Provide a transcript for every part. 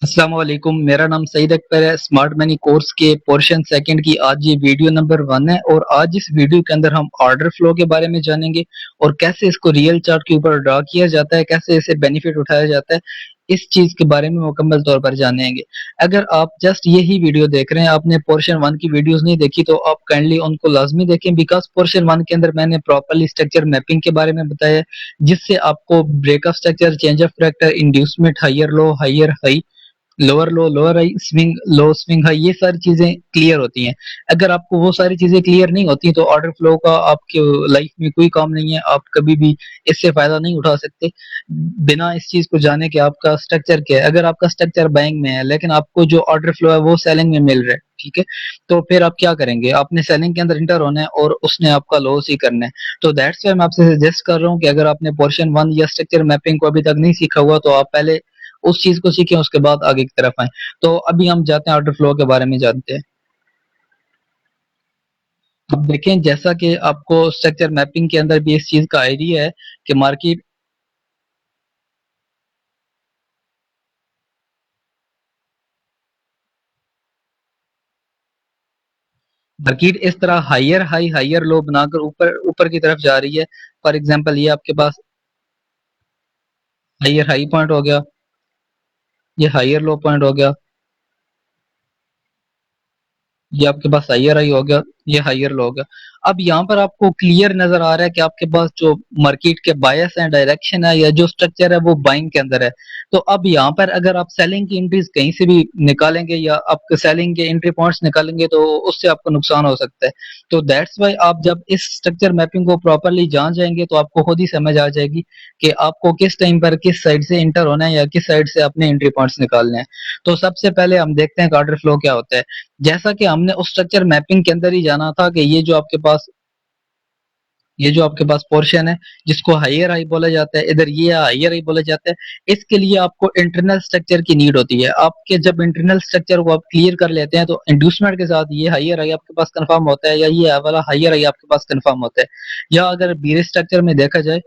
अस्सलाम वालेकुम। मेरा नाम सईद अकबर है। स्मार्ट मनी कोर्स के पोर्शन सेकंड की आज ये वीडियो नंबर 1 है और आज इस वीडियो के अंदर हम ऑर्डर फ्लो के बारे में जानेंगे और कैसे इसको रियल चार्ट के ऊपर ड्रा किया जाता है, कैसे इसे बेनिफिट उठाया जाता है, इस चीज के बारे में मुकम्मल तौर पर जानेंगे। अगर आप जस्ट यही वीडियो देख रहे हैं, आपने पोर्शन 1 की वीडियोस नहीं देखी, तो आप काइंडली उनको लाजमी देखें, बिकॉज पोर्शन 1 के अंदर मैंने प्रॉपरली स्ट्रक्चर मैपिंग के बारे में बताया है, जिससे आपको breakup structure, change of factor, inducement, higher low, higher high, lower low, lower high, swing low, swing high, ये सारी चीजें क्लियर होती हैं। अगर आपको वो सारी चीजें क्लियर नहीं होती तो ऑर्डर फ्लो का आपके लाइफ में कोई काम नहीं है, आप कभी भी इससे फायदा नहीं उठा सकते बिना इस चीज को जाने कि आपका स्ट्रक्चर क्या है। अगर आपका स्ट्रक्चर बाइंग में है लेकिन आपको जो ऑर्डर फ्लो है वो सेलिंग में मिल रहा है, ठीक है, तो फिर आप क्या करेंगे? आपने सेलिंग के अंदर इंटर होना है और उसने आपका लॉस ही करना है। तो दैट्स वाई मैं आपसे सजेस्ट कर रहा हूँ कि अगर आपने पोर्शन 1 या स्ट्रक्चर मैपिंग को अभी तक नहीं सीखा हुआ तो आप पहले उस चीज को सीखें, उसके बाद आगे की तरफ आए। तो अभी हम जाते हैं ऑर्डर फ्लो के बारे में जानते हैं। अब देखें, जैसा कि आपको स्ट्रक्चर मैपिंग के अंदर भी इस चीज का आइडिया है कि मार्केट इस तरह हायर हाई हायर लो बनाकर ऊपर ऊपर की तरफ जा रही है। फॉर एग्जांपल, ये आपके पास हायर हाई पॉइंट हो गया, ये हायर लो पॉइंट हो गया, ये आपके पास हायर हाई हो गया, ये हायर लो हो गया। अब यहाँ पर आपको क्लियर नजर आ रहा है कि आपके पास जो मार्केट के बायस है, डायरेक्शन है, या जो स्ट्रक्चर है वो बाइंग के अंदर है। तो अब यहाँ पर अगर आप सेलिंग की एंट्रीज कहीं से भी निकालेंगे या आप सेलिंग के एंट्री पॉइंट्स निकालेंगे तो उससे आपको नुकसान हो सकता है। तो दैट्स वाई आप जब इस स्ट्रक्चर मैपिंग को प्रॉपरली जान जाएंगे तो आपको खुद ही समझ आ जाएगी कि आपको किस टाइम पर किस साइड से इंटर होना है या किस साइड से अपने एंट्री पॉइंट्स निकालने हैं। तो सबसे पहले हम देखते हैं कि ऑर्डर फ्लो क्या होता है। जैसा कि हमने उस स्ट्रक्चर मैपिंग के अंदर ही जाना था कि ये जो आपके पास पोर्शन है जिसको हायर हाई बोला जाता है, इधर ये हायर हाई बोला जाता है, इसके लिए आपको इंटरनल स्ट्रक्चर की नीड होती है। आपके जब इंटरनल स्ट्रक्चर को आप क्लियर कर लेते हैं तो इंड्यूसमेंट के साथ ये हायर हाई आपके पास कंफर्म होता है या ये वाला हायर हाई आपके पास कंफर्म होता है। या अगर बीरे स्ट्रक्चर में देखा जाए,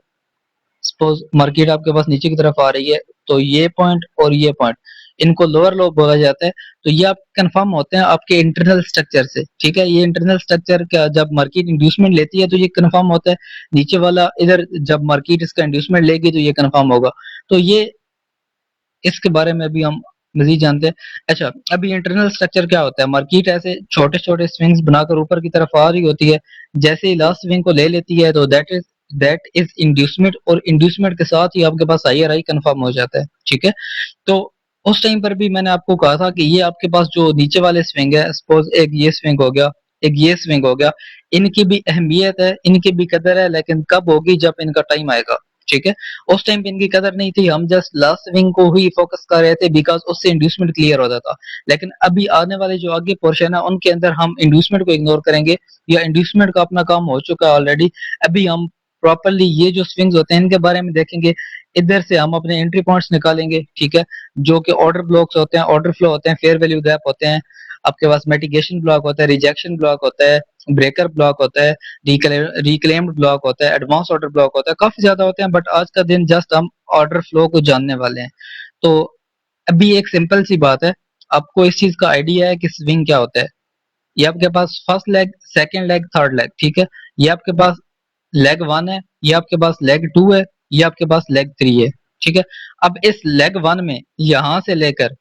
सपोज मार्केट आपके पास नीचे की तरफ आ रही है, तो ये पॉइंट और ये पॉइंट, इनको लोअर लो बोला जाता है। तो ये आप कंफर्म होते हैं आपके इंटरनल स्ट्रक्चर से, ठीक है। ये इंटरनल स्ट्रक्चर का जब मार्केट इंड्यूसमेंट लेती है तो ये कंफर्म होता है। नीचे वाला इधर जब मार्केट इसका इंड्यूसमेंट लेगी तो ये कंफर्म होगा। तो ये इसके बारे में भी हम मजीद जानते हैं। अच्छा, अभी इंटरनल स्ट्रक्चर क्या होता है? मार्केट ऐसे छोटे छोटे स्विंग्स बनाकर ऊपर की तरफ आ रही होती है। जैसे ही लास्ट स्विंग को ले लेती है तो दैट इज इंड्यूसमेंट, और इंड्यूसमेंट के साथ ही आपके पास हायर हाई कंफर्म हो जाता है, ठीक है। तो उस टाइम पर भी मैंने आपको कहा था कि ये आपके पास जो नीचे वाले स्विंग है, सपोज एक ये स्विंग हो गया, एक ये स्विंग हो गया, इनकी भी अहमियत है, इनकी भी कदर है, लेकिन कब होगी? जब इनका टाइम आएगा, ठीक है। उस टाइम पे इनकी कदर नहीं थी, हम जस्ट लास्ट स्विंग को ही फोकस कर रहे थे बिकॉज उससे इंड्यूसमेंट क्लियर होता था। लेकिन अभी आने वाले जो आगे पोर्शन है उनके अंदर हम इंड्यूसमेंट को इग्नोर करेंगे, या इंड्यूसमेंट का अपना काम हो चुका है ऑलरेडी। अभी हम प्रॉपरली ये जो स्विंग्स होते हैं इनके बारे में देखेंगे। इधर से हम अपने एंट्री पॉइंट्स निकालेंगे, ठीक है, जो कि ऑर्डर ब्लॉक्स होते हैं, ऑर्डर फ्लो होते हैं, फेयर वैल्यू गैप होते हैं, आपके पास मिटिगेशन ब्लॉक होता है, रिजेक्शन ब्लॉक होता है, ब्रेकर ब्लॉक होता है, रिक्लेम्ड ब्लॉक होता है, एडवांस ऑर्डर ब्लॉक होता है, काफी ज्यादा होते हैं। बट आज का दिन जस्ट हम ऑर्डर फ्लो को जानने वाले हैं। तो अभी एक सिंपल सी बात है, आपको इस चीज का आइडिया है कि स्विंग क्या होता है। ये आपके पास first leg, second leg, third leg, ठीक है। ये आपके पास लेग 1 है, ये आपके पास लेग 2 है, ये आपके पास लेग 3 है, ठीक है। अब इस लेग 1 में यहां से लेकर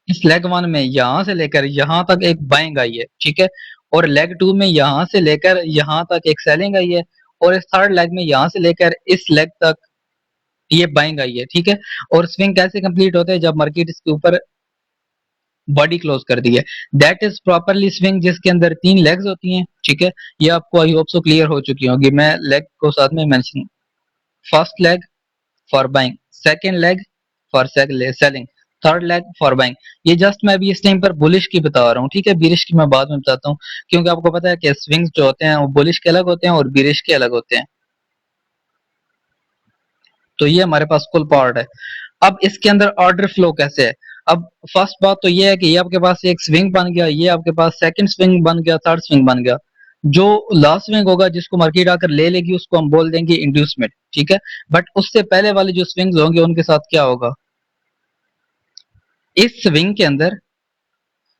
इस लेग 1 में यहां से लेकर यहां तक एक बाइंग आई है, ठीक है। और लेग 2 में यहां से लेकर यहां तक एक सेलिंग आई है। और इस थर्ड लेग में यहां से लेकर इस लेग तक ये बाइंग आई है, ठीक है। और स्विंग कैसे कंप्लीट होते हैं? जब मार्केट इसके ऊपर बॉडी क्लोज कर दी है, दैट इज प्रॉपरली स्विंग, जिसके अंदर 3 लेग्स होती हैं, ठीक है। ये आपको आई होप सो क्लियर हो चुकी होगी, मैं लेग को साथ में mention, first leg for buying, second leg for selling, third leg for buying. ये जस्ट मैं अभी इस टाइम पर बुलिश की बता रहा हूँ, ठीक है, बिरिश की मैं बाद में बताता हूँ, क्योंकि आपको पता है कि स्विंग्स जो होते हैं वो बुलिश के अलग होते हैं और बिरिश के अलग होते हैं। तो ये हमारे पास कुल पार्ट है। अब इसके अंदर ऑर्डर फ्लो कैसे है? अब फर्स्ट बात तो ये है कि ये आपके पास एक स्विंग बन गया, ये आपके पास सेकंड स्विंग बन गया, थर्ड स्विंग बन गया। जो लास्ट स्विंग होगा जिसको मार्केट आकर ले लेगी उसको हम बोल देंगे इंड्यूसमेंट, ठीक है। बट उससे पहले वाले जो स्विंग्स होंगे उनके साथ क्या होगा, इस स्विंग के अंदर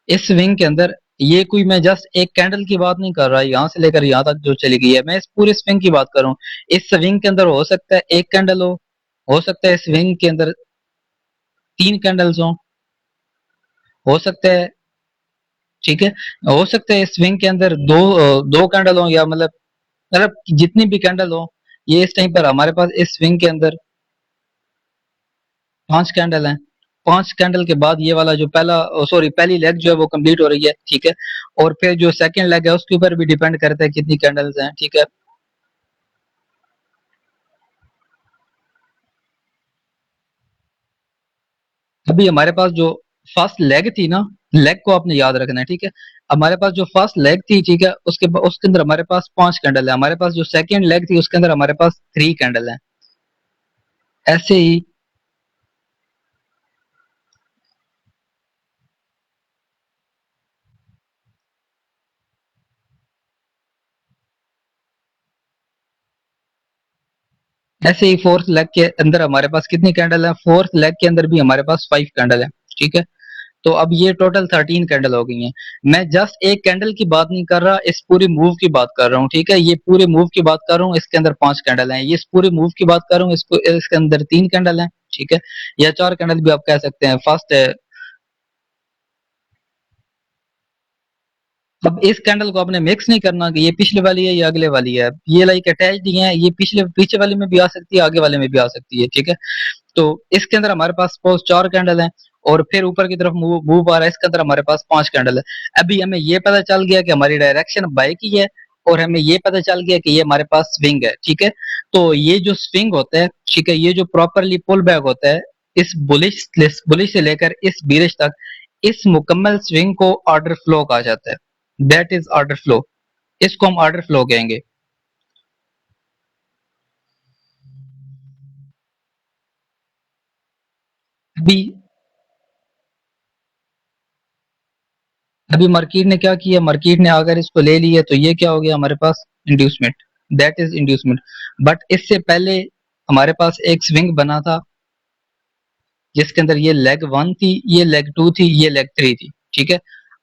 इस स्विंग के अंदर ये कोई, मैं जस्ट एक कैंडल की बात नहीं कर रहा, यहाँ से लेकर यहाँ तक जो चली गई है, मैं इस पूरे स्विंग की बात कर रहा हूँ। इस स्विंग के अंदर हो सकता है एक कैंडल हो सकता है स्विंग के अंदर 3 कैंडल्स हो सकता है, ठीक है, हो सकता है स्विंग के अंदर दो कैंडल हो, या मतलब जितनी भी कैंडल हो, ये इस टाइम पर हमारे पास इस स्विंग के अंदर 5 कैंडल हैं। 5 कैंडल के बाद ये वाला जो पहली लेग जो है वो कंप्लीट हो रही है, ठीक है। और फिर जो सेकंड लेग है उसके ऊपर भी डिपेंड करता है कितनी कैंडल्स हैं, ठीक है। अभी हमारे पास जो फर्स्ट लेग थी ना, लेग को आपने याद रखना है, ठीक है। हमारे पास जो फर्स्ट लेग थी, ठीक है, उसके अंदर हमारे पास 5 कैंडल है। हमारे पास जो सेकंड लेग थी उसके अंदर हमारे पास 3 कैंडल है। ऐसे ही ऐसे ही फोर्थ लेग के अंदर हमारे पास कितनी कैंडल है, फोर्थ लेग के अंदर भी हमारे पास 5 कैंडल है, ठीक है। तो अब ये टोटल 13 कैंडल हो गई हैं। मैं जस्ट एक कैंडल की बात नहीं कर रहा, इस पूरे मूव की बात कर रहा हूँ, ठीक है। ये पूरे मूव की बात कर रहा हूँ, इसके अंदर 5 कैंडल हैं। ये इस पूरे मूव की बात कर रहा हूँ, इसके अंदर 3 कैंडल हैं, ठीक है। या 4 कैंडल भी आप कह सकते हैं। फर्स्ट है, अब इस कैंडल को आपने मिक्स नहीं करना कि ये पिछले वाली है या अगले वाली है, ये लाइक अटैच्ड ही है, ये पिछले पीछे वाले में भी आ सकती है, आगे वाले में भी आ सकती है, ठीक है। तो इसके अंदर हमारे पास सपोज 4 कैंडल हैं, और फिर ऊपर की तरफ मूव मूव आ रहा है, इसके अंदर हमारे पास 5 कैंडल है। अभी हमें ये पता चल गया कि हमारी डायरेक्शन बाय की है, और हमें ये पता चल गया कि ये हमारे पास स्विंग है, ठीक है। तो ये जो स्विंग होता है, ठीक है, ये जो प्रॉपरली पुल बैक होता है, इस बुलिश से लेकर इस बीरिश तक, इस मुकम्मल स्विंग को ऑर्डर फ्लो कहा जाता है। That is order flow. इसको हम ऑर्डर फ्लो कहेंगे। अभी अभी मार्केट ने क्या किया, मार्केट ने अगर इसको ले लिया तो ये क्या हो गया हमारे पास, inducement. That is inducement. But इससे पहले हमारे पास एक स्विंग बना था, जिसके अंदर ये लेग 1 थी, ये लेग 2 थी, ये लेग 3 थी, ठीक है।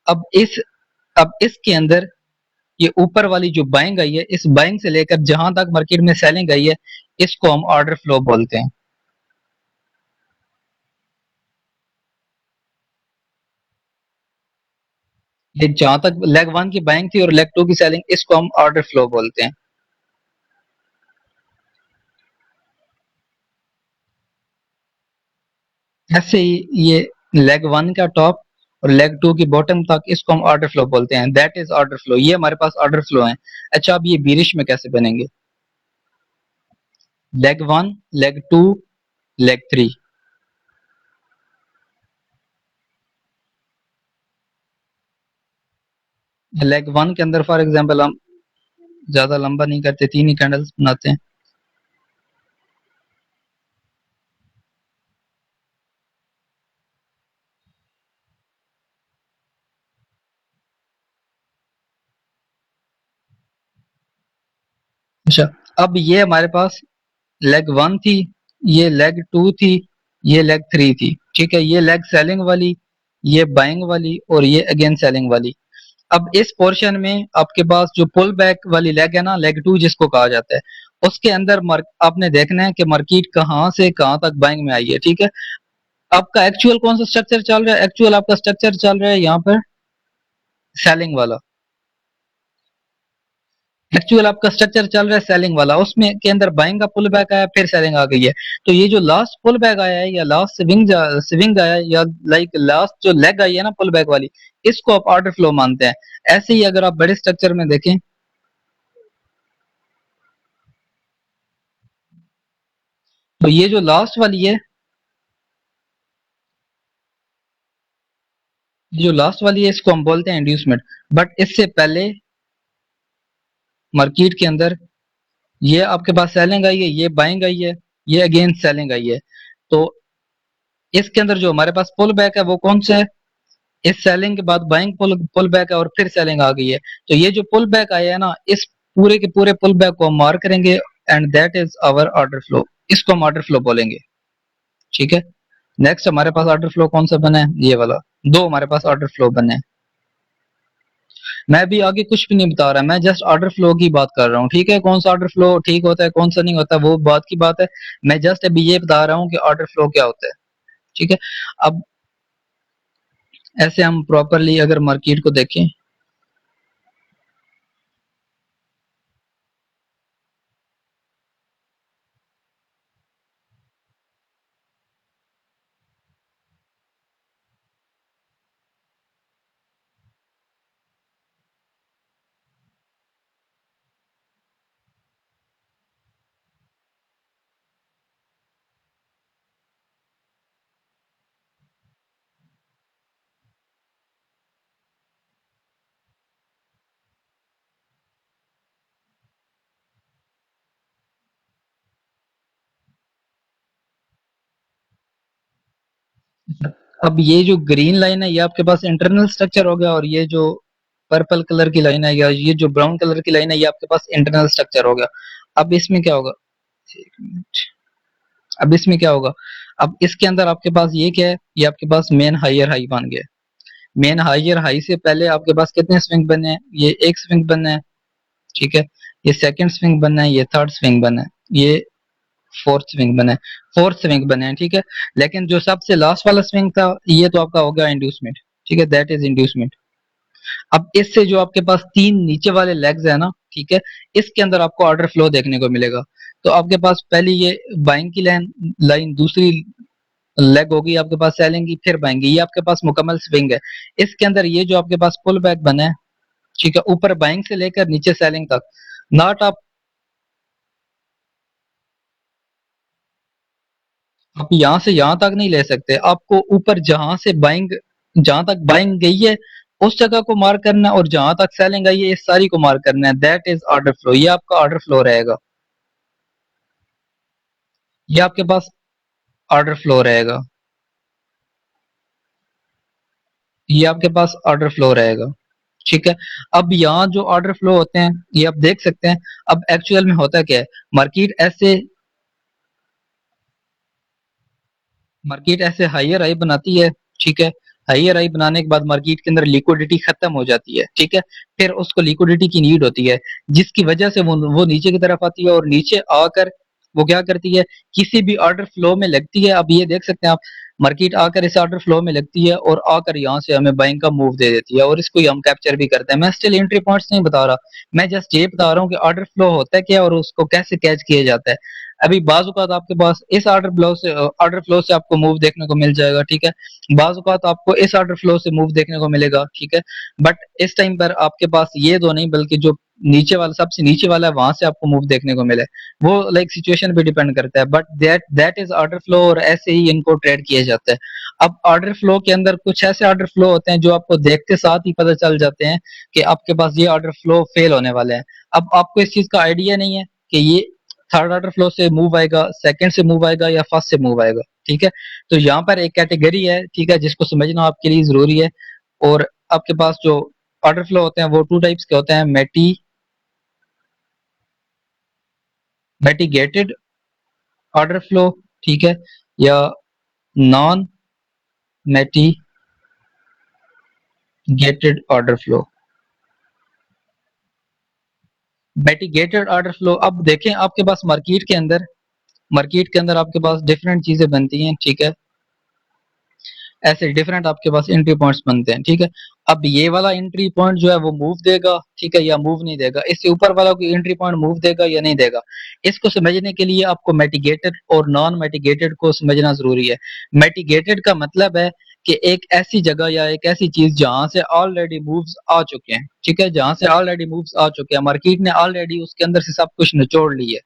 अब इस अब इसके अंदर ये ऊपर वाली जो बाइंग आई है, इस बाइंग से लेकर जहां तक मार्केट में सेलिंग आई है, इसको हम ऑर्डर फ्लो बोलते हैं। ये जहां तक लेग 1 की बाइंग थी और लेग 2 की सेलिंग, इसको हम ऑर्डर फ्लो बोलते हैं। ऐसे ही ये लेग 1 का टॉप और लेग 2 की बॉटम तक, इसको हम ऑर्डर फ्लो बोलते हैं। That is order flow. ये हमारे पास ऑर्डर फ्लो है। अच्छा, अब ये बीरिश में कैसे बनेंगे, लेग 1, लेग 2, लेग 3। लेग 1 के अंदर फॉर एग्जांपल हम ज्यादा लंबा नहीं करते, 3 ही कैंडल्स बनाते हैं। अच्छा, अब ये हमारे पास लेग 1 थी, ये लेग 2 थी, ये लेग 3 थी, ठीक है। ये लेग सेलिंग वाली, ये बाइंग वाली, और ये अगेन सेलिंग वाली। अब इस पोर्शन में आपके पास जो पुल बैक वाली लेग है ना, लेग 2 जिसको कहा जाता है, उसके अंदर आपने देखना है कि मार्केट कहाँ से कहाँ तक बाइंग में आई है, ठीक है। आपका एक्चुअल कौन सा स्ट्रक्चर चल रहा है, एक्चुअल आपका स्ट्रक्चर चल रहा है यहाँ पर सेलिंग वाला। एक्चुअल आपका स्ट्रक्चर चल रहा है सेलिंग वाला, उसमें के अंदर बाइंग का पुल बैक आया, फिर सेलिंग आ गई है। तो ये जो लास्ट पुल बैक आया है, या लास्ट स्विंग आया है, या लाइक लास्ट जो लेग आई है ना पुल बैक वाली, इसको आप ऑर्डर फ्लो मानते हैं। ऐसे ही अगर आप बड़े स्ट्रक्चर में देखें, तो ये जो लास्ट वाली है, जो लास्ट वाली है, इसको हम बोलते हैं इंड्यूसमेंट। बट इससे पहले मार्केट के अंदर ये आपके पास सेलिंग आई है, ये बाइंग आई है, ये अगेन सेलिंग आई है। तो इसके अंदर जो हमारे पास पुल बैक है वो कौन सा है, इस सेलिंग के बाद बाइंग पुल बैक है और फिर सेलिंग आ गई है। तो ये जो पुल बैक आया है ना, इस पूरे के पूरे पुल बैक को हम मार्क करेंगे and that is our order flow. इसको हम ऑर्डर फ्लो बोलेंगे। ठीक है। नेक्स्ट हमारे पास ऑर्डर फ्लो कौन सा बना है, ये वाला। दो हमारे पास ऑर्डर फ्लो बने हैं। मैं भी आगे कुछ भी नहीं बता रहा, मैं जस्ट ऑर्डर फ्लो की बात कर रहा हूँ। ठीक है, कौन सा ऑर्डर फ्लो ठीक होता है कौन सा नहीं होता वो बात की बात है। मैं जस्ट अभी ये बता रहा हूँ कि ऑर्डर फ्लो क्या होता है। ठीक है। अब ऐसे हम प्रॉपरली अगर मार्केट को देखें, अब ये जो ग्रीन लाइन है ये आपके पास इंटरनल स्ट्रक्चर हो गया, और ये जो पर्पल कलर की लाइन है या ये जो ब्राउन कलर की लाइन है ये आपके पास इंटरनल स्ट्रक्चर हो गया। अब इसमें क्या होगा, एक मिनट। अब इसमें क्या होगा, अब इसके अंदर आपके पास ये क्या है, ये आपके पास मेन हायर हाई बन गया। मेन हायर हाई से पहले आपके पास कितने स्विंग बने हैं, ये एक स्विंग बना है। ठीक है। ये सेकंड स्विंग बना है, ये थर्ड स्विंग बना है, ये फोर्थ स्विंग बना है। फोर्थ स्विंग बने हैं। ठीक है। लेकिन जो सबसे लास्ट वाला स्विंग था ये तो आपका हो गया इंड्यूसमेंट। ठीक है, दैट इज इंड्यूसमेंट। अब इससे जो आपके पास तीन नीचे वाले लेग्स है ना, ठीक है, इसके अंदर आपको ऑर्डर फ्लो देखने को मिलेगा। तो आपके पास पहली ये बाइंग की लाइन लाइन दूसरी लेग होगी आपके पास सेलिंग की, फिर बाइंग की, ये आपके पास मुकम्मल स्विंग है। इसके अंदर ये जो आपके पास पुल बैक बना है, ठीक है, ऊपर बाइंग से लेकर नीचे सेलिंग तक, नॉट आप यहाँ से यहाँ तक नहीं ले सकते। आपको ऊपर जहां से बाइंग, जहां तक बाइंग गई है उस जगह को मार्क करना है, और जहां तक सेलिंग आई है इस सारी को मार्क करना है। That is order flow. ये आपका ऑर्डर फ्लो रहेगा। ये आपके पास ऑर्डर फ्लो रहेगा। ये आपके पास ऑर्डर फ्लो रहेगा। ठीक है। अब यहाँ जो ऑर्डर फ्लो होते हैं ये आप देख सकते हैं। अब एक्चुअल में होता क्या है, मार्केट ऐसे मार्केट ऐसे हायर हाई बनाती है। ठीक है। हायर हाई बनाने के बाद मार्केट के अंदर लिक्विडिटी खत्म हो जाती है। ठीक है। फिर उसको लिक्विडिटी की नीड होती है, जिसकी वजह से वो नीचे की तरफ आती है, और नीचे आकर वो क्या करती है, किसी भी ऑर्डर फ्लो में लगती है। अब ये देख सकते हैं आप, मार्केट आकर इस ऑर्डर फ्लो में लगती है और आकर यहाँ से हमें बाइंग का मूव दे देती है, और इसको ही हम कैप्चर भी करते हैं। मैं स्टिल एंट्री पॉइंट्स नहीं बता रहा, मैं जस्ट ये बता रहा हूँ कि ऑर्डर फ्लो होता है क्या और उसको कैसे कैच किया जाता है। अभी बाजुकात आपके पास इस ऑर्डर फ्लो से आपको मूव देखने को मिल जाएगा। ठीक है। बाजुकात आपको इस ऑर्डर फ्लो से मूव देखने को मिलेगा। ठीक है। बट इस टाइम पर आपके पास ये दो नहीं, बल्कि जो नीचे वाला, सबसे नीचे वाला है, वहां से आपको मूव देखने को मिले। वो लाइक सिचुएशन पे डिपेंड करता है, but that is order flow, और ऐसे ही इनको ट्रेड किया जाता है। अब ऑर्डर फ्लो के अंदर कुछ ऐसे ऑर्डर फ्लो होते हैं जो आपको देखते साथ ही पता चल जाते हैं कि आपके पास ये ऑर्डर फ्लो फेल होने वाले हैं। अब आपको इस चीज का आइडिया नहीं है कि ये थर्ड ऑर्डर फ्लो से मूव आएगा, सेकंड से मूव आएगा, या फर्स्ट से मूव आएगा। ठीक है। तो यहाँ पर एक कैटेगरी है, ठीक है, जिसको समझना आपके लिए जरूरी है। और आपके पास जो ऑर्डर फ्लो होते हैं वो टू टाइप्स के होते हैं, मैटिगेटेड ऑर्डर फ्लो, ठीक है, या non mitigated order flow. Mitigated order flow, अब देखें आपके पास मार्केट के अंदर आपके पास डिफरेंट चीजें बनती हैं। ठीक है। ऐसे डिफरेंट आपके पास एंट्री पॉइंट्स बनते हैं। ठीक है। अब ये वाला एंट्री पॉइंट जो है वो मूव देगा, ठीक है, या मूव नहीं देगा। इससे ऊपर वाला कोई एंट्री पॉइंट मूव देगा या नहीं देगा। इसको समझने के लिए आपको मैटिगेटेड और नॉन मैटिगेटेड को समझना जरूरी है। मैटिगेटेड का मतलब है कि एक ऐसी जगह या एक ऐसी चीज जहां से ऑलरेडी मूव्स आ चुके हैं। ठीक है, जहां से ऑलरेडी मूव्स आ चुके हैं, मार्केट ने ऑलरेडी उसके अंदर से सब कुछ निचोड़ ली है।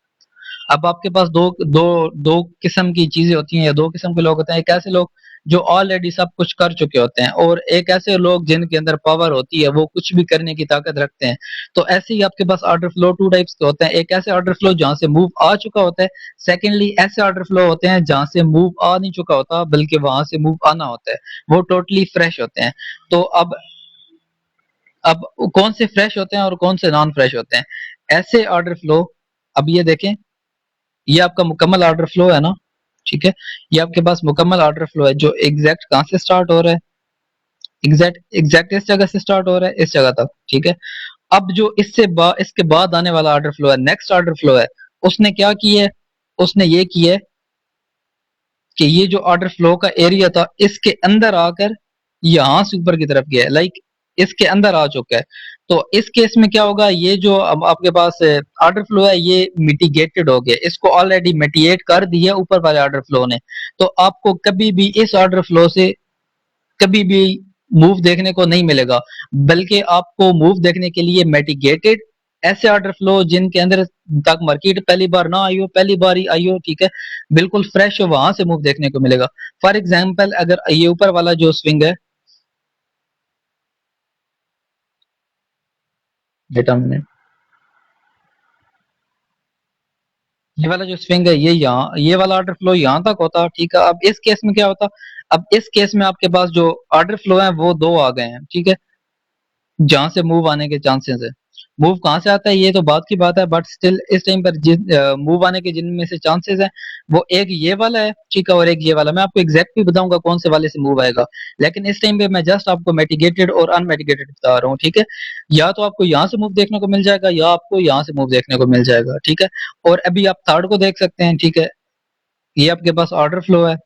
अब आपके पास दो दो दो किस्म की चीजें होती हैं, या दो किस्म के लोग होते हैं। एक ऐसे लोग जो ऑलरेडी सब कुछ कर चुके होते हैं, और एक ऐसे लोग जिनके अंदर पावर होती है, वो कुछ भी करने की ताकत रखते हैं। तो ऐसे ही आपके पास ऑर्डर फ्लो टू टाइप्स के होते हैं। एक ऐसे ऑर्डर फ्लो जहां से मूव आ चुका होता है, सेकेंडली ऐसे ऑर्डर फ्लो होते हैं जहां से मूव आ नहीं चुका होता बल्कि वहां से मूव आना होता है, वो टोटली फ्रेश होते हैं। तो अब कौन से फ्रेश होते हैं और कौन से नॉन फ्रेश होते हैं, ऐसे ऑर्डर फ्लो। अब ये देखें, ये आपका मुकम्मल ऑर्डर फ्लो है ना, ठीक है। ये आपके पास मुकम्मल ऑर्डर फ्लो है, जो एग्जैक्ट कहां से स्टार्ट हो रहा है, एग्जैक्ट एग्जैक्ट इस जगह से स्टार्ट हो रहा है, इस जगह तक, ठीक है। अब जो इसके बाद आने वाला ऑर्डर फ्लो है, नेक्स्ट ऑर्डर फ्लो है, उसने क्या किया है, उसने ये किया है कि ये जो ऑर्डर फ्लो का एरिया था, इसके अंदर आकर यहां से ऊपर की तरफ गया है, लाइक इसके अंदर आ चुका है। तो इस केस में क्या होगा, ये जो अब आपके पास ऑर्डर फ्लो है, ये मिटिगेटेड हो गया, इसको ऑलरेडी मिटिगेट कर दिया ऊपर वाले ऑर्डर फ्लो ने। तो आपको कभी भी इस ऑर्डर फ्लो से कभी भी मूव देखने को नहीं मिलेगा, बल्कि आपको मूव देखने के लिए मिटिगेटेड ऐसे ऑर्डर फ्लो जिनके अंदर तक मार्केट पहली बार ना आई हो, पहली बार ही आई हो, ठीक है, बिल्कुल फ्रेश हो, वहां से मूव देखने को मिलेगा। फॉर एग्जाम्पल, अगर ये ऊपर वाला जो स्विंग है, बेटा हमने ये वाला जो स्विंग है, ये वाला ऑर्डर फ्लो यहाँ तक होता, ठीक है। अब इस केस में क्या होता, अब इस केस में आपके पास जो ऑर्डर फ्लो है वो दो आ गए हैं, ठीक है, जहां से मूव आने के चांसेस है। मूव कहां से आता है ये तो बात की बात है, बट स्टिल इस टाइम पर जिन मूव आने के जिनमें से चांसेस है, वो एक ये वाला है, ठीक है, और एक ये वाला। मैं आपको एग्जैक्ट भी बताऊंगा कौन से वाले से मूव आएगा, लेकिन इस टाइम पे मैं जस्ट आपको मेटिगेटेड और अनमेटिगेटेड बता रहा हूँ, ठीक है। या तो आपको यहाँ से मूव देखने को मिल जाएगा, या आपको यहाँ से मूव देखने को मिल जाएगा, ठीक है। और अभी आप थर्ड को देख सकते हैं, ठीक है, ये आपके पास ऑर्डर फ्लो है,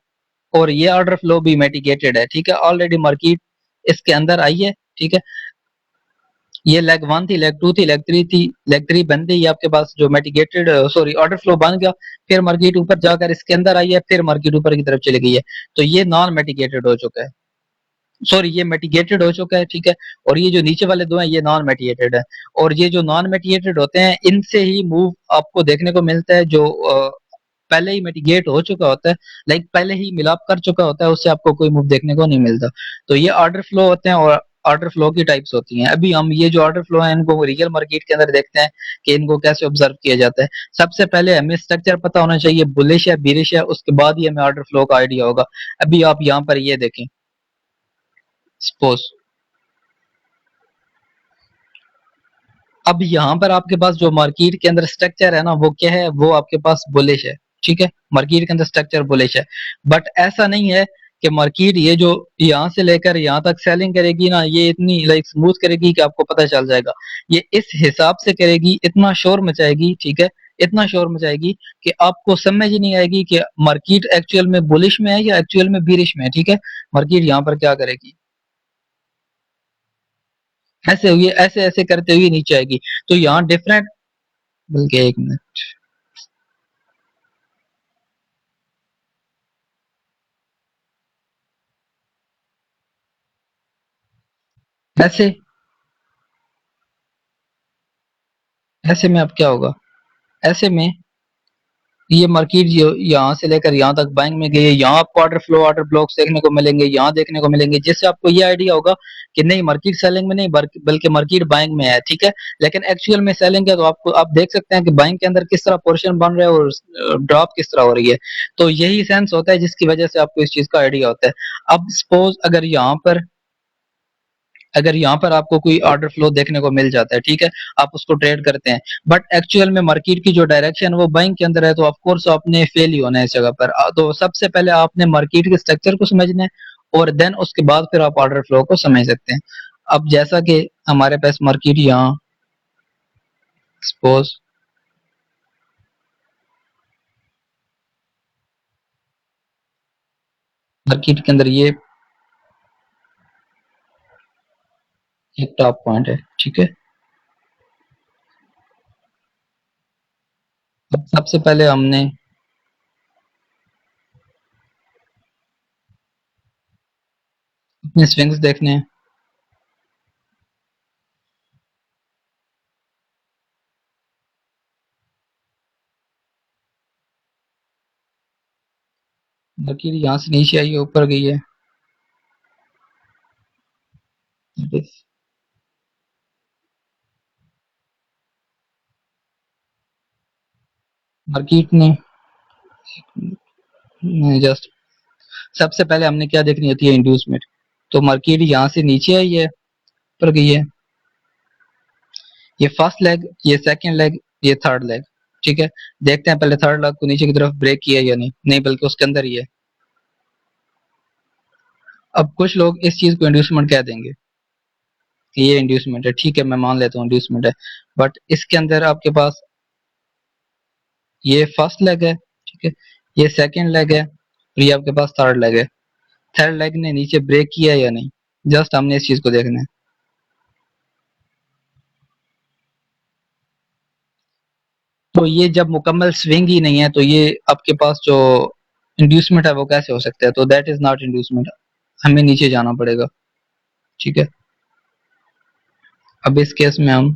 और ये ऑर्डर फ्लो भी मेटिगेटेड है, ठीक है, ऑलरेडी मार्केट इसके अंदर आई है, ठीक है। ये लेग वन थी, लेग टू थी, लेग थ्री थी, लेग थ्री बनते ही आपके पास जो मेटिगेटेड सॉरी ऑर्डर फ्लो बन गया, फिर मार्केट ऊपर जाकर इसके अंदर आई है, फिर मार्केट ऊपर की तरफ चली गई है। तो ये नॉन मेटिगेटेड हो चुका है, सॉरी ये मेटिगेटेड हो चुका है, ठीक है। और ये जो नीचे वाले दो हैं, ये नॉन मेटिगेटेड है। और ये जो नॉन मेटिगेटेड होते हैं, इनसे ही मूव आपको देखने को मिलता है, जो पहले ही मिटिगेट हो चुका होता है, लाइक पहले ही मिलाप कर चुका होता है, उससे आपको कोई मूव देखने को नहीं मिलता। तो ये ऑर्डर फ्लो होते हैं, और ऑर्डर फ्लो की टाइप्स होती हैं। अभी हम ये जो ऑर्डर फ्लो है, इनको रियल मार्केट के अंदर देखते हैं कि इनको कैसे ऑब्जर्व किया जाता है। सबसे पहले हमें स्ट्रक्चर पता होना चाहिए, बुलिश है बीरिश है, उसके बाद ही हमें ऑर्डर फ्लो का आइडिया होगा। अभी आप यहाँ पर ये देखें, सपोज अब यहाँ पर आपके पास जो मार्केट के अंदर स्ट्रक्चर है ना, वो क्या है, वो आपके पास बुलिश है, ठीक है, मार्केट के अंदर स्ट्रक्चर बुलिश है। बट ऐसा नहीं है कि मार्केट ये जो यहाँ से लेकर यहाँ तक सेलिंग करेगी ना, ये इतनी लाइक स्मूथ करेगी कि आपको पता चल जाएगा। ये इस हिसाब से करेगी, इतना शोर मचाएगी, ठीक है, इतना शोर मचाएगी कि आपको समझ ही नहीं आएगी कि मार्केट एक्चुअल में बुलिश में है या एक्चुअल में बिरिश में है, ठीक है। मार्केट यहाँ पर क्या करेगी, ऐसे हुए, ऐसे ऐसे करते हुए नीचे आएगी। तो यहाँ डिफरेंट, बल्कि एक मिनट, ऐसे ऐसे में अब क्या होगा, ऐसे में ये मार्केट यहाँ से लेकर यहाँ तक बाइंग में गई है, यहाँ आपको ऑर्डर फ्लो ऑर्डर ब्लॉक्स देखने को मिलेंगे, यहाँ देखने को मिलेंगे, जिससे आपको ये आइडिया होगा कि नहीं मार्केट सेलिंग में नहीं, बल्कि मार्केट बाइंग में है, ठीक है। लेकिन एक्चुअल में सेलिंग है, तो आपको आप देख सकते हैं कि बाइंग के अंदर किस तरह पोर्शन बन रहा है और ड्रॉप किस तरह हो रही है। तो यही सेंस होता है जिसकी वजह से आपको इस चीज का आइडिया होता है। अब सपोज अगर यहाँ पर आपको कोई ऑर्डर फ्लो देखने को मिल जाता है, ठीक है, आप उसको ट्रेड करते हैं, बट एक्चुअल में मार्केट की जो डायरेक्शन वो बाइंग के अंदर है, तो ऑफ कोर्स आपने फेल ही होना है इस जगह पर। तो सबसे पहले आपने मार्केट के स्ट्रक्चर को समझना है, और देन उसके बाद फिर आप ऑर्डर फ्लो को समझ सकते हैं। अब जैसा कि हमारे पास मार्केट यहाँ सपोज मार्केट के अंदर ये एक टॉप पॉइंट है, ठीक है। अब सबसे पहले हमने अपने स्विंग्स देखने हैं। मार्केट यहाँ से नीचे आई है, ऊपर गई है, मार्केट ने जस्ट सबसे पहले हमने क्या देखनी होती है, इंड्यूसमेंट। तो मार्केट यहाँ से नीचे आई है, ऊपर गई है, ये फर्स्ट लेग, ये सेकंड लेग, ये थर्ड लेग। ठीक है, देखते हैं पहले थर्ड लेग को नीचे की तरफ ब्रेक किया या नहीं, नहीं बल्कि उसके अंदर ही है। अब कुछ लोग इस चीज को इंड्यूसमेंट कह देंगे कि ये इंड्यूसमेंट है, ठीक है मैं मान लेता हूँ इंड्यूसमेंट है, बट इसके अंदर आपके पास ये फर्स्ट लेग है, ठीक है, ये सेकंड लेग है, और ये आपके पास थर्ड लेग है। थर्ड लेग ने नीचे ब्रेक किया या नहीं, जस्ट हमने इस चीज को देखना है। तो ये जब मुकम्मल स्विंग ही नहीं है तो ये आपके पास जो इंड्यूसमेंट है वो कैसे हो सकता है, तो दैट इज नॉट इंड्यूसमेंट, हमें नीचे जाना पड़ेगा। ठीक है, अब इस केस में हम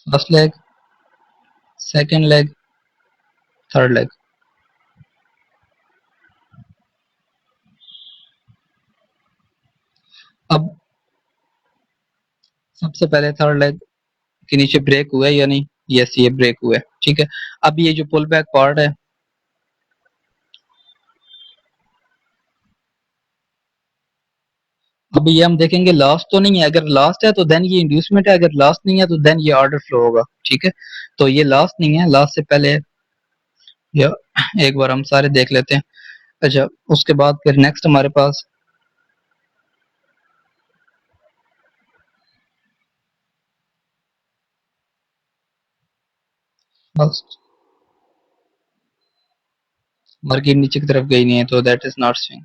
first leg, second leg, third leg. अब सबसे पहले थर्ड लेग के नीचे ब्रेक हुआ है या नहीं, यस ये ब्रेक हुआ है। ठीक है, अब ये जो पुल बैक पार्ट है, अब ये हम देखेंगे लास्ट तो नहीं है, अगर लास्ट है तो देन ये इंड्यूसमेंट है, अगर लास्ट नहीं है तो देन ये ऑर्डर फ्लो होगा। ठीक है, तो ये लास्ट नहीं है, लास्ट से पहले या एक बार हम सारे देख लेते हैं। अच्छा, उसके बाद फिर नेक्स्ट हमारे पास मार्केट नीचे की तरफ गई नहीं है तो that is not swing.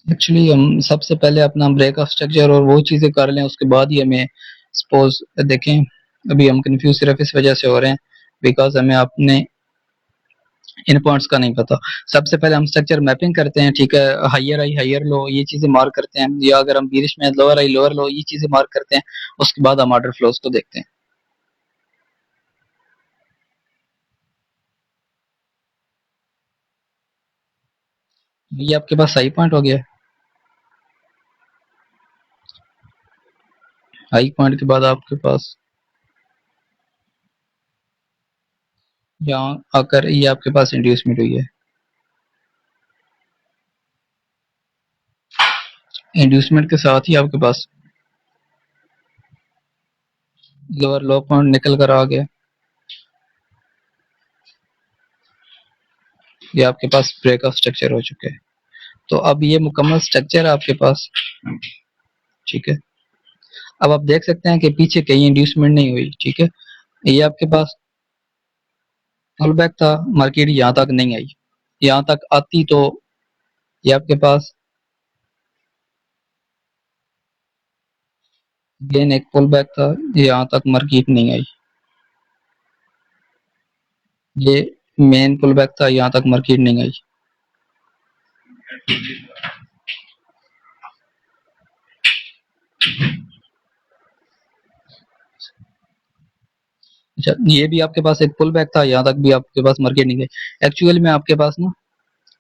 Actually हम सबसे पहले अपना ब्रेक ऑफ स्ट्रक्चर और वो चीजें कर लें, उसके बाद ही हमें सपोज देखें। अभी हम कंफ्यूज सिर्फ इस वजह से हो रहे हैं बिकॉज हमें अपने इन पॉइंट्स का नहीं पता। सबसे पहले हम स्ट्रक्चर मैपिंग करते हैं, ठीक है, हायर आई हायर लो ये चीजें मार्क करते हैं, या अगर हम बीरिश में लोअर आई लोअर लो ये चीजें मार्क करते हैं। उसके बाद हम ऑर्डर फ्लोज को देखते हैं। ये आपके पास सही पॉइंट हो गया। हाई पॉइंट के बाद आपके पास यहाँ आकर ये आपके पास इंड्यूसमेंट हुई है। इंड्यूसमेंट के साथ ही आपके पास लोअर लो पॉइंट निकल कर आ गया, ये आपके पास ब्रेक ऑफ स्ट्रक्चर हो चुके हैं। तो अब ये मुकम्मल स्ट्रक्चर है आपके पास। ठीक है, अब आप देख सकते हैं कि पीछे कहीं इंड्यूसमेंट नहीं हुई। ठीक है, ये आपके पास पुल बैक था, मार्केट यहाँ तक नहीं आई, यहाँ तक आती तो ये आपके पास गेन एक पुल बैक था, यहाँ तक मार्केट नहीं आई, ये मेन पुल बैक था, यहाँ तक मार्केट नहीं आई। अच्छा, ये भी आपके पास एक पुल बैक था, यहाँ तक भी आपके पास मार्केट नहीं गई। एक्चुअली में आपके पास ना,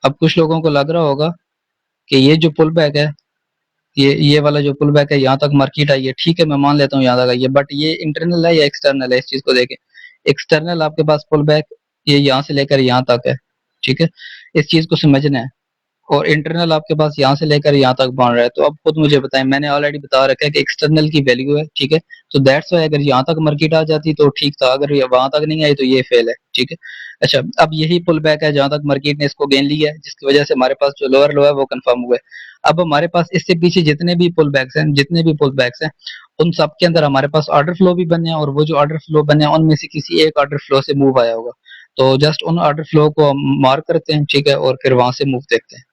अब कुछ लोगों को लग रहा होगा कि ये जो पुल बैक है, ये वाला जो पुल बैक है यहाँ तक मार्केट आई है, ठीक है मैं मान लेता हूँ यहाँ तक आई है, बट ये इंटरनल है या एक्सटर्नल है, इस चीज को देखें। एक्सटर्नल आपके पास पुल बैक ये यहाँ से लेकर यहाँ तक है। ठीक है, इस चीज को समझना है। और इंटरनल आपके पास यहाँ से लेकर यहाँ तक बन रहा है, तो अब खुद मुझे बताएं, मैंने ऑलरेडी बता रखा है कि एक्सटर्नल की वैल्यू है। ठीक है, तो दैट्स वाई अगर यहाँ तक मार्केट आ जाती तो ठीक था, अगर ये वहां तक नहीं आई तो ये फेल है। ठीक है, अच्छा अब यही पुल बैक है जहां तक मार्केट ने इसको गेन लिया है, जिसकी वजह से हमारे पास जो लोअर लो है वो कंफर्म हुआ है। अब हमारे पास इससे पीछे जितने भी पुल बैक्स हैं, जितने भी पुल बैक्स हैं, उन सब के अंदर हमारे पास ऑर्डर फ्लो भी बने हैं, और वो जो ऑर्डर फ्लो बने हैं उनमें से किसी एक ऑर्डर फ्लो से मूव आया होगा। तो जस्ट उन ऑर्डर फ्लो को हम मार्क करते हैं, ठीक है, और फिर वहां से मूव देखते हैं।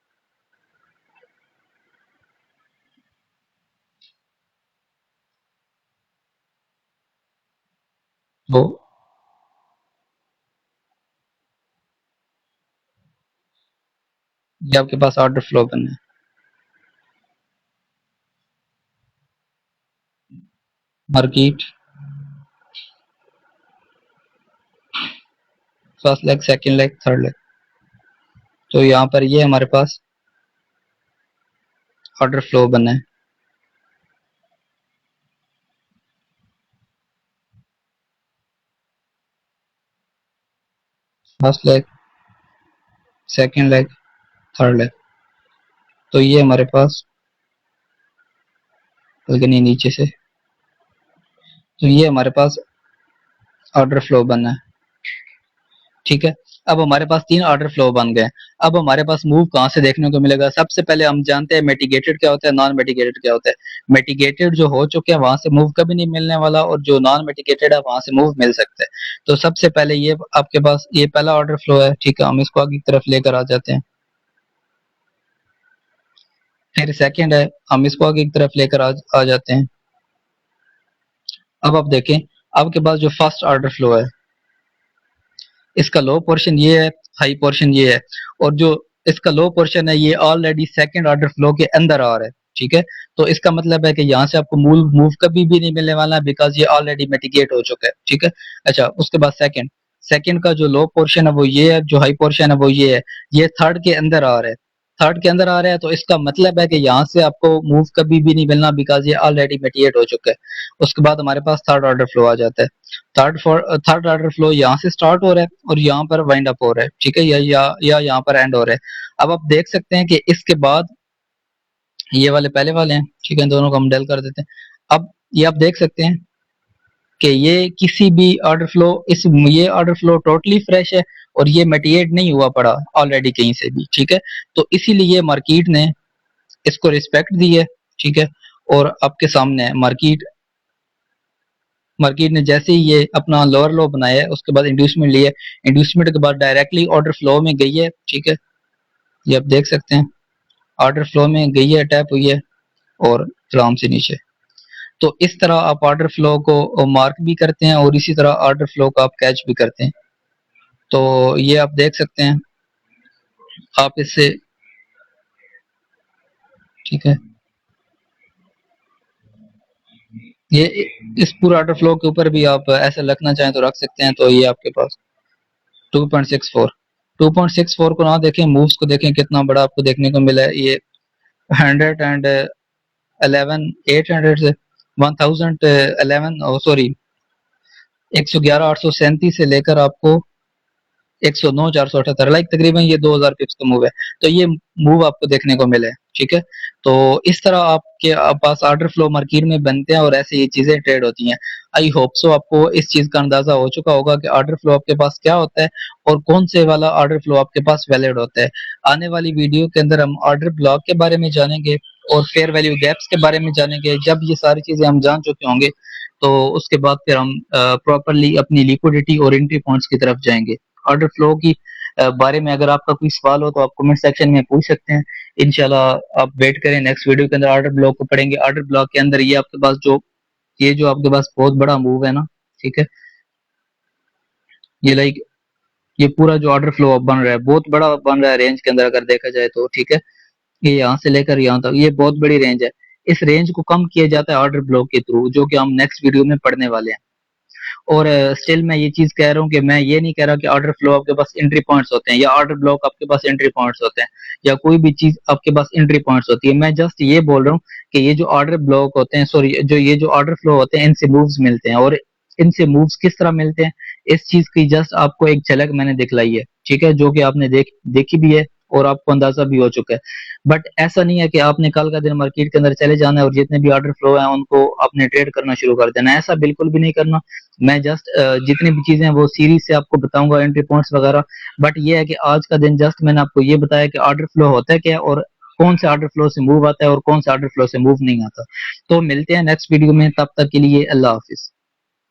तो ये आपके पास ऑर्डर फ्लो बना है। Market, first leg, second leg, third leg. तो यहाँ पर ये हमारे पास ऑर्डर फ्लो बना है। First leg, second leg, third leg. तो ये हमारे पास, बल्कि नहीं नीचे से, तो ये हमारे पास ऑर्डर फ्लो बना है। ठीक है, अब हमारे पास 3 ऑर्डर फ्लो बन गए। अब हमारे पास मूव कहाँ से देखने को मिलेगा? सबसे पहले हम जानते हैं मिटिगेटेड क्या होता है, नॉन मिटिगेटेड क्या होता है। मिटिगेटेड जो हो चुके हैं वहां से मूव कभी नहीं मिलने वाला, और जो नॉन मिटिगेटेड है वहां से मूव मिल सकता है। तो सबसे पहले ये आपके पास ये पहला ऑर्डर फ्लो है। ठीक है, हम इसको आगे की तरफ लेकर आ जाते हैं। फिर सेकंड है, हम इसको आगे की तरफ लेकर आ जाते हैं। अब आप देखें, आपके पास जो फर्स्ट ऑर्डर फ्लो है, इसका लो पोर्शन ये है, हाई पोर्शन ये है, और जो इसका लो पोर्शन है ये ऑलरेडी सेकंड ऑर्डर फ्लो के अंदर आ रहा है। ठीक है, तो इसका मतलब है कि यहाँ से आपको मूव मूव कभी भी नहीं मिलने वाला, बिकॉज ये ऑलरेडी मिटिगेट हो चुका है। ठीक है, अच्छा, उसके बाद सेकंड, सेकंड का जो लो पोर्शन है वो ये है, जो हाई पोर्शन है वो ये है, ये थर्ड के अंदर आ रहा है। थर्ड के अंदर आ रहा है, तो इसका मतलब है कि यहाँ से आपको मूव कभी भी नहीं मिलना, बिकॉज ये ऑलरेडी मिटिगेट हो चुका है। उसके बाद हमारे पास थर्ड ऑर्डर फ्लो आ जाता है। थर्ड ऑर्डर फ्लो यहाँ से स्टार्ट हो रहा है और यहाँ पर वाइंड अप हो रहा है। ठीक है, या यहाँ पर एंड हो रहा है। अब आप देख सकते हैं कि इसके बाद ये वाले पहले वाले हैं। ठीक है, दोनों को हम डेल कर देते हैं। अब ये आप देख सकते हैं कि ये किसी भी ऑर्डर फ्लो, ये ऑर्डर फ्लो टोटली फ्रेश है और ये मेटिएट नहीं हुआ पड़ा ऑलरेडी कहीं से भी। ठीक है, तो इसीलिए मार्केट ने इसको रिस्पेक्ट दी है। ठीक है, और आपके सामने है मार्केट मार्केट ने जैसे ही ये अपना लोअर लो बनाया है, उसके बाद इंड्यूसमेंट लिया, इंड्यूसमेंट के बाद डायरेक्टली ऑर्डर फ्लो में गई है। ठीक है, ये आप देख सकते हैं, ऑर्डर फ्लो में गई है, टैप हुई है और आराम से नीचे। तो इस तरह आप ऑर्डर फ्लो को मार्क भी करते हैं और इसी तरह ऑर्डर फ्लो को आप कैच भी करते हैं। तो ये आप देख सकते हैं, आप इससे, ठीक है, ये इस पूरे ऑर्डर फ्लो के ऊपर भी आप ऐसा रखना चाहें तो रख सकते हैं। तो ये आपके पास 2.64, 2.64 को ना देखें, मूव्स को देखें कितना बड़ा आपको देखने को मिला है। ये 111, 800 से 1011, सॉरी 111,837 से लेकर आपको 109,478, लाइक तकरीबन ये 2000 पिप्स का मूव है। तो ये मूव आपको देखने को मिले। ठीक है, तो इस तरह आपके पास ऑर्डर फ्लो मार्केट में बनते हैं और ऐसे ये चीजें ट्रेड होती हैं। आई होप सो आपको इस चीज का अंदाजा हो चुका होगा कि ऑर्डर फ्लो आपके पास क्या होता है और कौन से वाला ऑर्डर फ्लो आपके पास वैलिड होता है। आने वाली वीडियो के अंदर हम ऑर्डर ब्लॉक के बारे में जानेंगे और फेयर वैल्यू गैप्स के बारे में जानेंगे। जब ये सारी चीजें हम जान चुके होंगे तो उसके बाद फिर हम प्रॉपरली अपनी लिक्विडिटी और एंट्री पॉइंट्स की तरफ जाएंगे। ऑर्डर फ्लो की बारे में अगर आपका कोई सवाल हो तो आप कमेंट सेक्शन में पूछ सकते हैं। इंशाल्लाह आप वेट करें, नेक्स्ट वीडियो के अंदर ऑर्डर ब्लॉक को पढ़ेंगे। ऑर्डर ब्लॉक के अंदर ये आपके पास जो, ये जो आपके पास बहुत बड़ा मूव है ना, ठीक है, ये लाइक ये पूरा जो ऑर्डर फ्लो बन रहा है बहुत बड़ा बन रहा है रेंज के अंदर अगर देखा जाए तो। ठीक है, ये यहाँ से लेकर यहाँ तक ये बहुत बड़ी रेंज है। इस रेंज को कम किया जाता है ऑर्डर ब्लॉक के थ्रू, जो कि हम नेक्स्ट वीडियो में पढ़ने वाले हैं। और स्टिल मैं ये चीज कह रहा हूँ कि मैं ये नहीं कह रहा कि ऑर्डर फ्लो आपके पास एंट्री पॉइंट्स होते हैं या ऑर्डर ब्लॉक आपके पास एंट्री पॉइंट्स होते हैं या कोई भी चीज आपके पास एंट्री पॉइंट्स होती है। मैं जस्ट ये बोल रहा हूँ कि ये जो ऑर्डर ब्लॉक होते हैं, सॉरी, जो ये जो ऑर्डर फ्लो होते हैं, इनसे मूव्स मिलते हैं। और इनसे मूव्स किस तरह मिलते हैं, इस चीज की जस्ट आपको एक झलक मैंने दिखलाई है। ठीक है, जो कि आपने देखी भी है और आपको अंदाजा भी हो चुका है। बट ऐसा नहीं है कि आपने कल का दिन मार्केट के अंदर चले जाना है और जितने भी ऑर्डर फ्लो है उनको आपने ट्रेड करना शुरू कर देना है, ऐसा बिल्कुल भी नहीं करना। मैं जस्ट जितनी भी चीजें हैं वो सीरीज से आपको बताऊंगा, एंट्री पॉइंट्स वगैरह। बट ये है कि आज का दिन जस्ट मैंने आपको ये बताया कि ऑर्डर फ्लो होता है क्या और कौन से ऑर्डर फ्लो से मूव आता है और कौन से ऑर्डर फ्लो से मूव नहीं आता। तो मिलते हैं नेक्स्ट वीडियो में, तब तक के लिए अल्लाह हाफिज।